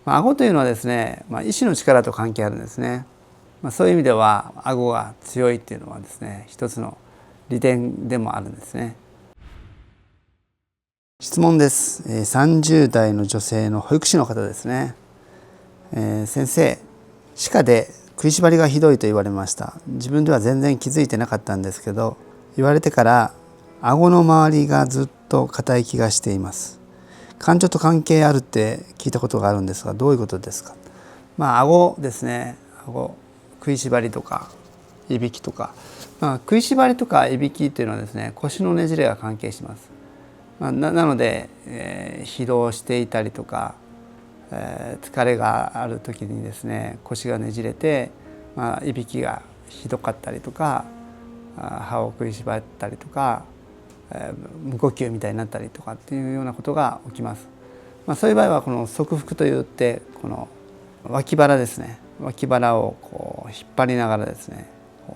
顎というのはですね、意志の力と関係あるんですね。そういう意味では顎が強いっていうのはですね、一つの利点でもあるんですね。質問です。30代の女性の保育士の方ですね。先生、歯科で食いしばりがひどいと言われました。自分では全然気づいてなかったんですけど、言われてから顎の周りがずっと硬い気がしています。感情と関係あるって聞いたことがあるんですが、どういうことですか？顎ですね。顎、食いしばりとかいびきとか、食いしばりとかいびきというのはですね、腰のねじれが関係します。なので、疲労していたりとか、疲れがある時にですね、腰がねじれて、いびきがひどかったりとか、歯を食いしばったりとか、無呼吸みたいになったりとかっていうようなことが起きます。そういう場合はこの側腹といって、この脇腹ですね、脇腹をこう引っ張りながらですね、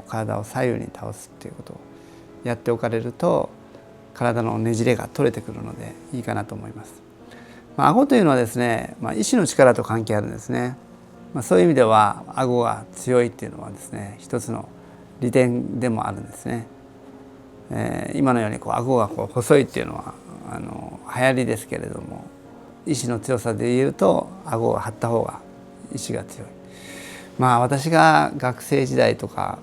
体を左右に倒すっていうことをやっておかれると、体のねじれが取れてくるのでいいかなと思います。顎というのはですね、意志の力と関係あるんですね。そういう意味では顎が強いっていうのはですね、一つの利点でもあるんですね。今のように顎が細いっていうのは流行りですけれども、意志の強さで言うと顎が張った方が意志が強い。私が学生時代とか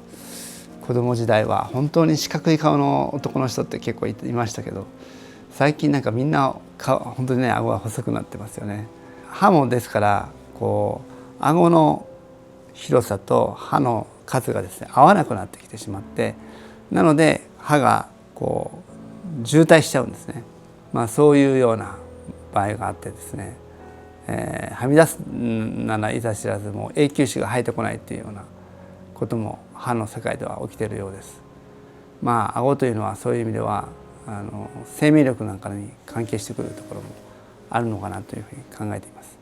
子供時代は本当に四角い顔の男の人って結構いましたけど、最近なんかみんな本当にね、顎が細くなってますよね。歯もですから顎の広さと歯の数がですね合わなくなってきてしまって、なので歯が渋滞しちゃうんですね。そういうような場合があってですね、はみ出すならいざ知らずも永久歯が生えてこないっていうようなことも歯の世界では起きているようです。顎というのはそういう意味では生命力なんかに関係してくるところもあるのかなというふうに考えています。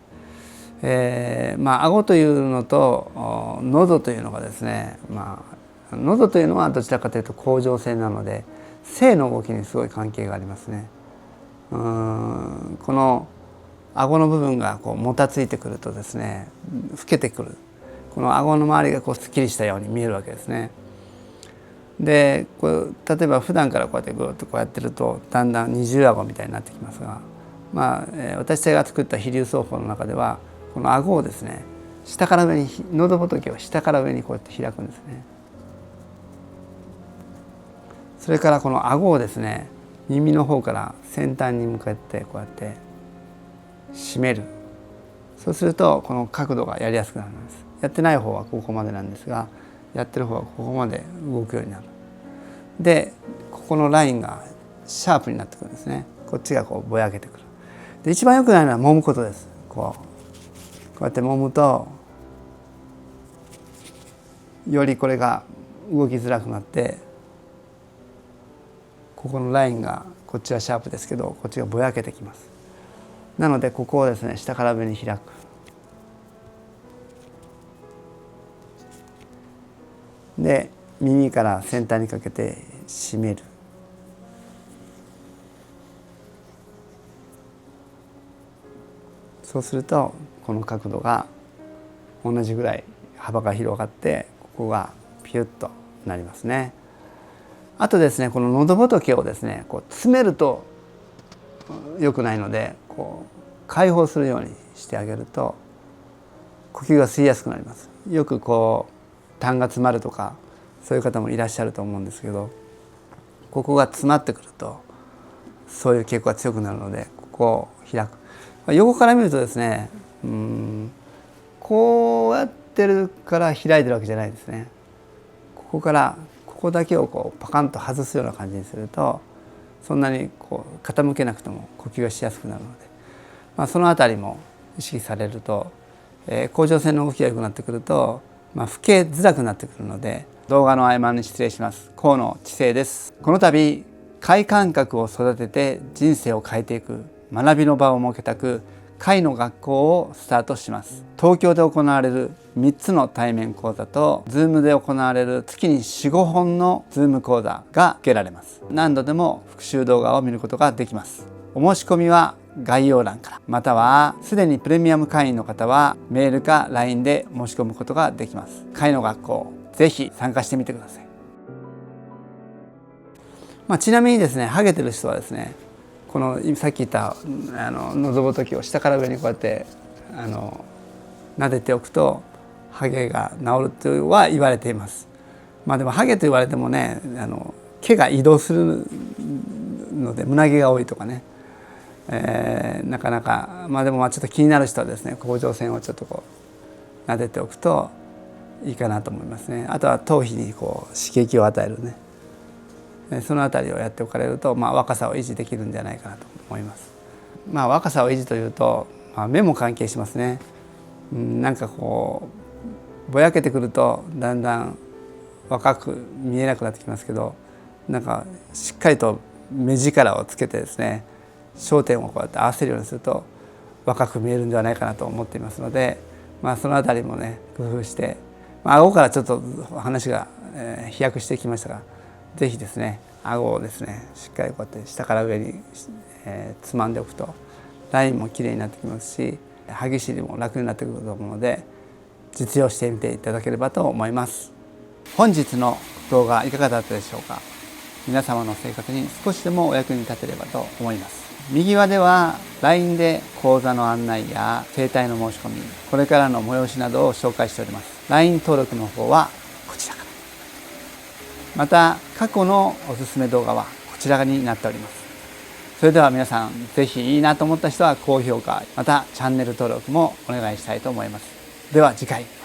顎というのと喉というのがですね、喉というのはどちらかというと甲状腺なので性の動きにすごい関係がありますね。この顎の部分がもたついてくるとですね、老けてくる、この顎の周りがすっきりしたように見えるわけですね。で例えば普段からこうやってぐっとやってるとだんだん二重顎みたいになってきますが、私が作った飛龍奏法の中ではこの顎をですね、下から上に、喉仏を下から上にこうやって開くんですね。それからこの顎をですね、耳の方から先端に向かってこうやって締める。そうするとこの角度がやりやすくなるんです。やってない方はここまでなんですが、やってる方はここまで動くようになる。でここのラインがシャープになってくるんですね。こっちがぼやけてくる。で一番良くないのは揉むことです。こうやって揉むとよりこれが動きづらくなって、ここのラインがこっちはシャープですけど、こっちがぼやけてきます。なのでここをですね、下から上に開く。で耳から先端にかけて締める。そうするとこの角度が同じぐらい幅が広がって、ここがピュッとなりますね。あとですね、この喉仏をですね詰めると良くないので、開放するようにしてあげると呼吸が吸いやすくなります。よく痰が詰まるとかそういう方もいらっしゃると思うんですけど、ここが詰まってくるとそういう傾向が強くなるので、ここを開く。横から見るとですね、こうやってるから開いてるわけじゃないですね。ここだけをパカンと外すような感じにすると、そんなに傾けなくても呼吸がしやすくなるので、そのあたりも意識されると、甲状腺の動きが良くなってくると、老けづらくなってくるので。動画の合間に失礼します。河野知世です。この度快感覚を育てて人生を変えていく学びの場を設けたく、快の学校をスタートします。東京で行われる3つの対面講座と Zoom で行われる月に 4,5 本の Zoom 講座が受けられます。何度でも復習動画を見ることができます。お申し込みは概要欄から、またはすでにプレミアム会員の方はメールか LINE で申し込むことができます。会の学校ぜひ参加してみてください。ちなみにですね、ハゲてる人はですね、このさっき言った喉仏を下から上にこうやって撫でておくとハゲが治るとは言われています。でもハゲと言われてもね、毛が移動するので胸毛が多いとかね、なかなかでもちょっと気になる人はですね、甲状腺をちょっとこう撫でておくといいかなと思いますね。あとは頭皮にこう刺激を与えるね、そのあたりをやっておかれると、若さを維持できるんじゃないかなと思います。若さを維持というと、目も関係しますね。なんかこうぼやけてくるとだんだん若く見えなくなってきますけど、なんかしっかりと目力をつけてですね、焦点をこうやって合わせるようにすると若く見えるんではないかなと思っていますので、そのあたりもね工夫して、顎からちょっと話が飛躍してきましたが、ぜひですね顎をですねしっかりこうやって下から上につまんでおくとラインもきれいになってきますし、歯ぎしりも楽になってくると思うので、実用してみていただければと思います。本日の動画いかがだったでしょうか。皆様の生活に少しでもお役に立てればと思います。右側では LINE で講座の案内や整体の申し込み、これからの催しなどを紹介しております。 LINE 登録の方はこちらから、また過去のおすすめ動画はこちらになっております。それでは皆さん、ぜひいいなと思った人は高評価、またチャンネル登録もお願いしたいと思います。では次回。